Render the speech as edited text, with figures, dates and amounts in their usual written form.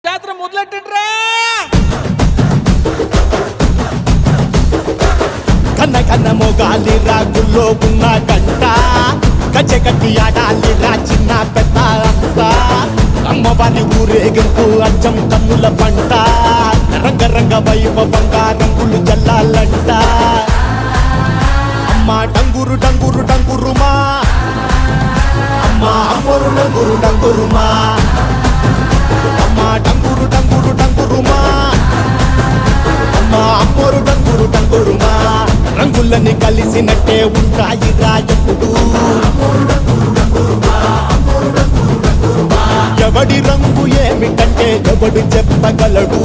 జాతర మొదలెట్టిండ్రా కన్న కన్న మొగాలి రాగుల్లో ఉన్న గంట గజ్జె కట్టి ఆడాలి రా చిన్న పెద్ద అంతా అమ్మవారి ఊరేగింపు అచ్చం కన్నుల పంట రంగరంగ వైభవంగా రంగులు జల్లాలంట అమ్మ డంగురు డంగురు డంగురుమా అమ్మ అమ్మోరు డంగురు డంగురుమా అమ్మ డంగురు డంగురు డంగురుమా అమ్మ అమ్మోరు డంగురు డంగురుమా రంగులని కలిసినట్టే ఉంటాయి రాయప్పుడు ఎవడి రంగు ఏమిటంటే ఎవడు చెప్పగలడు